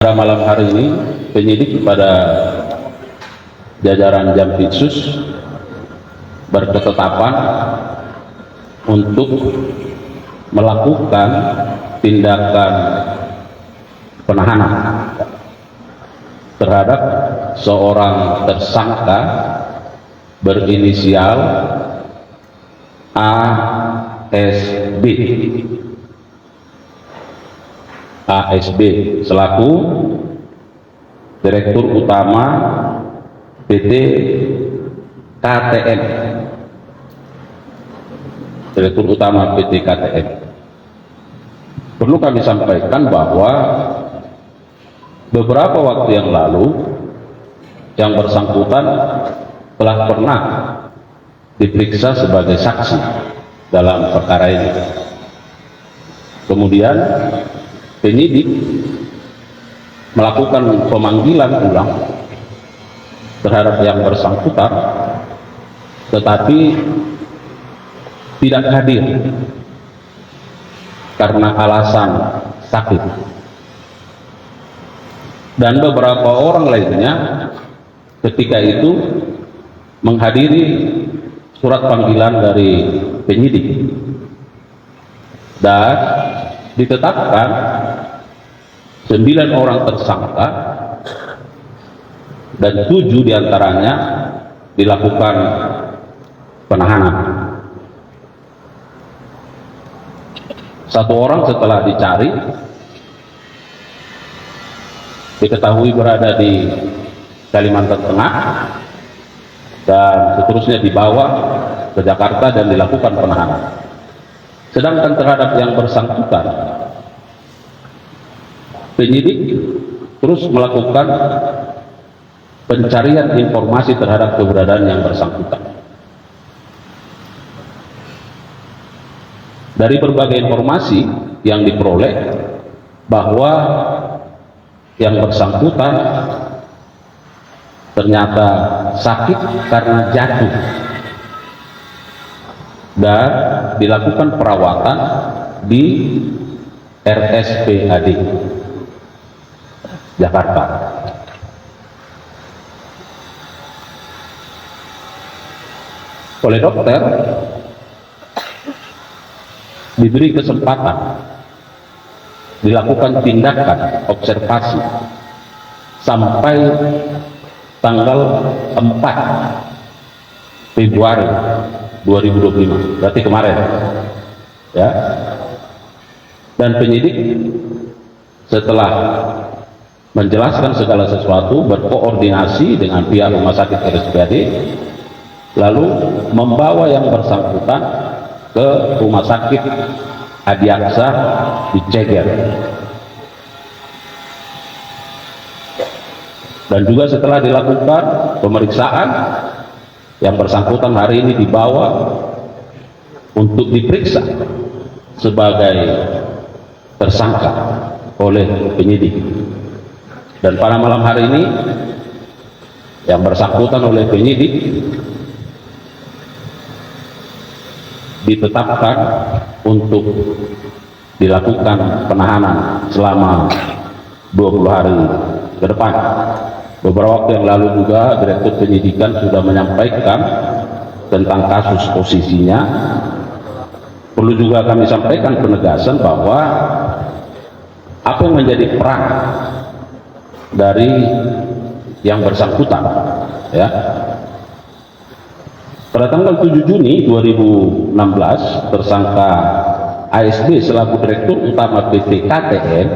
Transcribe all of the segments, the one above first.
Pada malam hari ini, penyidik kepada jajaran Jampitsus berketetapan untuk melakukan tindakan penahanan terhadap seorang tersangka berinisial ASB selaku Direktur Utama PT KTM. Direktur Utama PT KTM. Perlu kami sampaikan bahwa beberapa waktu yang lalu yang bersangkutan telah pernah diperiksa sebagai saksi dalam perkara ini. Kemudian penyidik melakukan pemanggilan ulang terhadap yang bersangkutan, tetapi tidak hadir karena alasan sakit, dan beberapa orang lainnya ketika itu menghadiri surat panggilan dari penyidik dan ditetapkan 9 orang tersangka dan 7 diantaranya dilakukan penahanan. 1 orang setelah dicari diketahui berada di Kalimantan Tengah dan seterusnya dibawa ke Jakarta dan dilakukan penahanan. Sedangkan terhadap yang bersangkutan, penyidik terus melakukan pencarian informasi terhadap keberadaan yang bersangkutan. Dari berbagai informasi yang diperoleh bahwa yang bersangkutan ternyata sakit karena jatuh dan dilakukan perawatan di RSPAD Jakarta. Oleh dokter diberi kesempatan dilakukan tindakan observasi sampai tanggal 4 Februari 2025, berarti kemarin ya. Dan penyidik setelah menjelaskan segala sesuatu, berkoordinasi dengan pihak rumah sakit RSPAD, lalu membawa yang bersangkutan ke rumah sakit Adiaksa di Ceger. Dan juga setelah dilakukan pemeriksaan, yang bersangkutan hari ini dibawa untuk diperiksa sebagai tersangka oleh penyidik. Dan pada malam hari ini yang bersangkutan oleh penyidik ditetapkan untuk dilakukan penahanan selama 20 hari ke depan. Beberapa waktu yang lalu juga Direktur Penyidikan sudah menyampaikan tentang kasus posisinya. Perlu juga kami sampaikan penegasan bahwa apa yang menjadi peran dari yang bersangkutan ya. Pada tanggal 7 Juni 2016 tersangka ASB selaku Direktur Utama PT KTM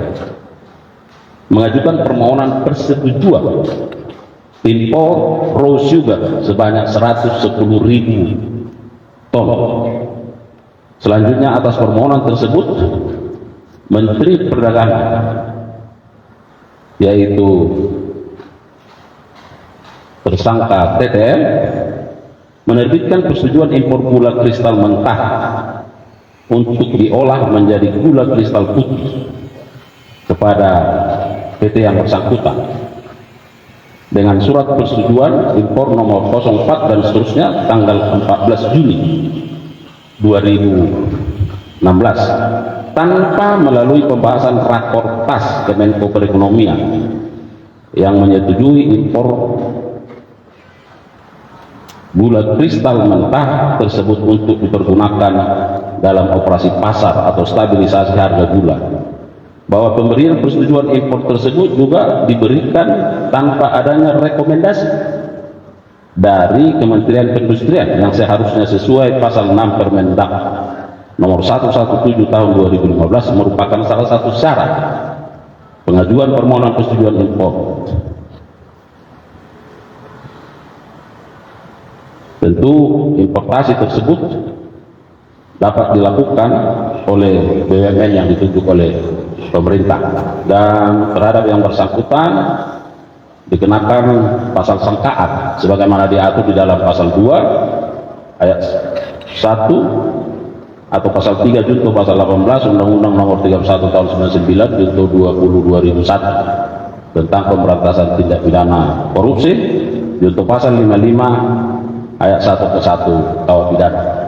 mengajukan permohonan persetujuan impor raw sugar sebanyak 110.000 ton. Selanjutnya atas permohonan tersebut Menteri Perdagangan yaitu tersangka TTM menerbitkan persetujuan impor gula kristal mentah untuk diolah menjadi gula kristal putih kepada PT yang bersangkutan dengan surat persetujuan impor nomor 04 dan seterusnya tanggal 14 Juni 2016 tanpa melalui pembahasan Rakortas Kemenko Perekonomian yang menyetujui impor gula kristal mentah tersebut untuk dipergunakan dalam operasi pasar atau stabilisasi harga gula, bahwa pemberian persetujuan impor tersebut juga diberikan tanpa adanya rekomendasi dari Kementerian Perindustrian yang seharusnya sesuai pasal 6 Permendak nomor 117 tahun 2015 merupakan salah satu syarat pengajuan permohonan persetujuan impor. Tentu importasi tersebut dapat dilakukan oleh BUMN yang ditunjuk oleh pemerintah, dan terhadap yang bersangkutan dikenakan pasal sangkaan sebagaimana diatur di dalam pasal 2 ayat 1 atau pasal 3 junto pasal 18 Undang-Undang nomor 31 tahun 99 junto 20 2001 tentang pemberantasan tindak pidana korupsi, junto pasal 55 ayat 1 ke 1 KUH pidana.